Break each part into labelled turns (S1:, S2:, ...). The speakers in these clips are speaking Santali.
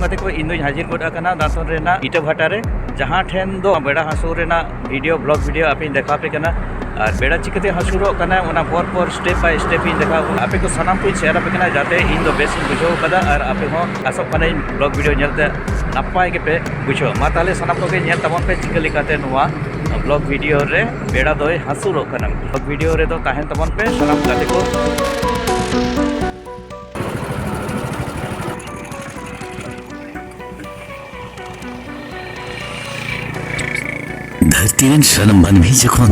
S1: kate ko इन हाजिर गोड आकना दातन रेना इटा भाटा रे जहां ठेन दो बेड़ा हासुर रेना वीडियो ब्लॉग वीडियो आपे देखा पे कना और बेड़ा चिकते हासुरो कना ओना पर स्टेप बाय स्टेप इन देखा आपे को सनाम को शेयर पे कना जाते इन दो बेस बुझो कदा और आपे हो आसो कना ब्लॉग वीडियो नेलते नापाय के पे बुझो मा ताले सनाम को के नेल तमन पे चिकली काते नोवा ब्लॉग वीडियो रे बेड़ा दोय हासुरो कना ब्लॉग वीडियो रे दो ताहेन तमन पे सनाम काते को
S2: धरती रेन सनम मानवी जखन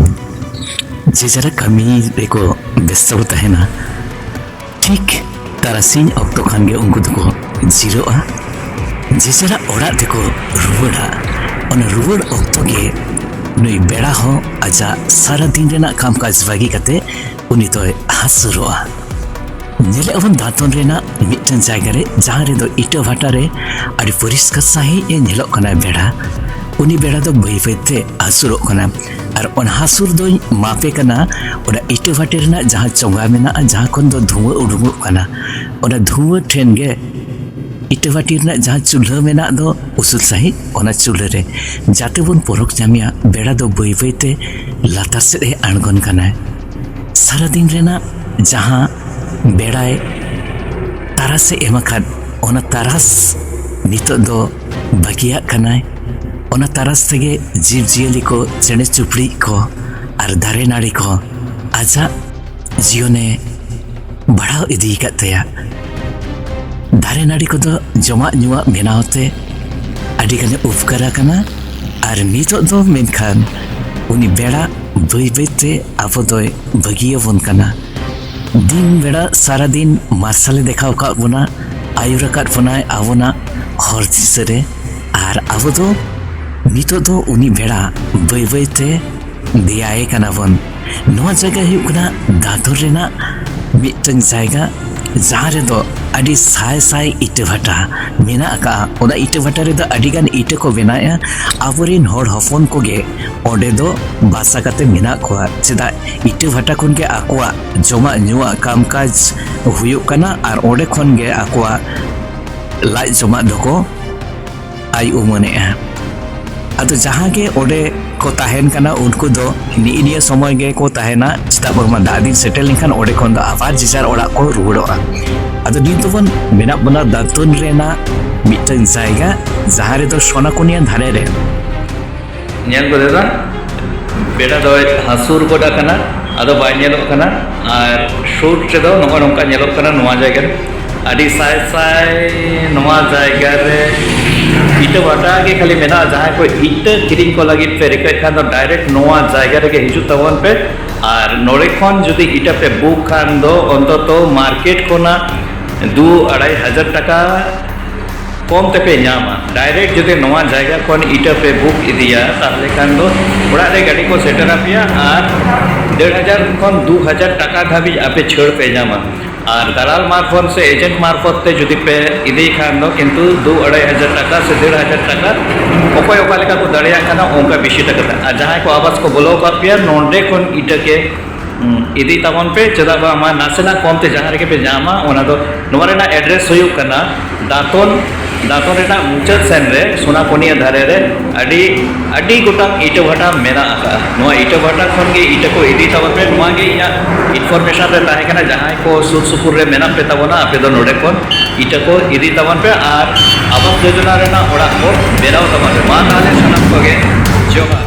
S2: जे जरा कमी रेको व्यस्त तहेना ठीक तारासिन अक्तो खान गे उनको दको जिरोआ जे जरा ओड़ा देखो रुवड़ा ओना रुवड़ अक्तो गे नुई बेड़ा हो आजा सारा दिन रेना काम काज बागी कते उनी तो हासुरोआ नेले अवन दातन रेना मिटन जायगा रे जहां रे दो इटा भाटा रे आडी परिष्कार साही ए नेलो कना बेड़ा उनी बेड़ा दो बई बईते हासुरो कना और उन हासुर दो मापे कना उना इटे भाटे रेना जहां चोंगा मेना जहां खन दो धुआं उडुंगो कना उना धुआं ठेन गे इटे भाटी रेना जहां चूल्हा मेना दो उसूल सही उना चूल्हा रे जाते बन परक जामिया बेड़ा दो बई बईते लातार से आणगन कना सारा दिन रेना जहां बेड़ाए तारास से एमाखान ओना तारास नितो दो बगिया कना ओना तारास तेगे जीव जियली को चेने चुपड़ी को और दारे नाड़ी को आजा जियोने बढ़ाव इदी कतेया दारे नाड़ी को दो जमा नुआ बेनावते आदि कने उपकारा कना और नितो दो मेनखान उनी बेड़ा बई बईते आबो दोय बगिया बन कना दिन बेड़ा सारा दिन मार्शल देखाव का बना आयुरा का बनाए आवना हर दिसरे और आबो दो नितो दो उनी बेड़ा बई बईते दियाए कना बन नवा जगह हुकना दादर रेना मिटन जायगा जहां रे दो आदि साय साय इटे भाटा मेना का ओदा इटे भाटा रे दो आदि गान इटे को बनाया आबोरिन हर हफन को गे ओडे दो बासा काते मेना कोआ चेदा इटे भाटा खन गे आकोआ जमा नुआ कामकाज हुयु कना और ओडे खन गे आकोआ लाई जमा दको आई उमने अतो जहां के ओडे को ताहेन कना उनको दो निनिया समय गे को ताहेना चिता बरमा दादिन सेटल लिंखान ओडे खन दो आबार जिसार ओड़ा को रुवड़ोआ अतो दिन तो बन मेना बना दातुन रेना मिटन जायगा जहां रे दो सोनाकुनिया धारे रे
S1: नेल गोदेदा बेड़ा दो हासुर गोडा कना आदो बाय नेलो कना और शूट रे दो नोका नोका नेलो कना नोवा जायगा आदि साय साय नोवा जायगा रे इटा भाटा के खाली मेना जहां को इटा किरिंग को लगी पे रिक्वेस्ट खान दो डायरेक्ट नोवा जायगा रे हिजु तवन पे और नोड़े खन जुदी इटा पे बुक खान दो अंततो मार्केट कोना 2-2,500 टाका कम ते पे नामा डायरेक्ट जुदी नोवा जायगा कोन इटा पे बुक इदिया ताहले खान दो ओड़ा रे गाड़ी को सेटर आपिया और 1,500 खन 2,000 टाका धाबी आपे छड़ पे नामा और दलाल मार्फत से एजेंट मार्फत ते जुदी पे इदी खान दो किंतु 2-2,500 टाका से 1,500 टाका ओकोय ओका लेका को दड़िया खाना ओंका बेसी टाका और जहां को आवाज को बोलो का पिया नोंडे खन इटा के इदी तमन पे चदा बा मा नासेना कम ते जहां रे पे जामा ओना दो नोवा रेना एड्रेस हुयु कना दातन रेना मुचाद सेन रे सोनाकुनिया धारे रे अडी अडी गोटा इटा भाटा मेना आका नोवा इटा भाटा खन गे इटा को इदी तमन पे नोवा गे या इनफॉरमेशन रे ताहे कना जहां को सुर सुपुर रे मेना पे तबना आपे दो नोडे कोन इटा को इदी तमन पे और आवास योजना रेना ओड़ा को बेराव तमन मा ताले सनम को गे जोगा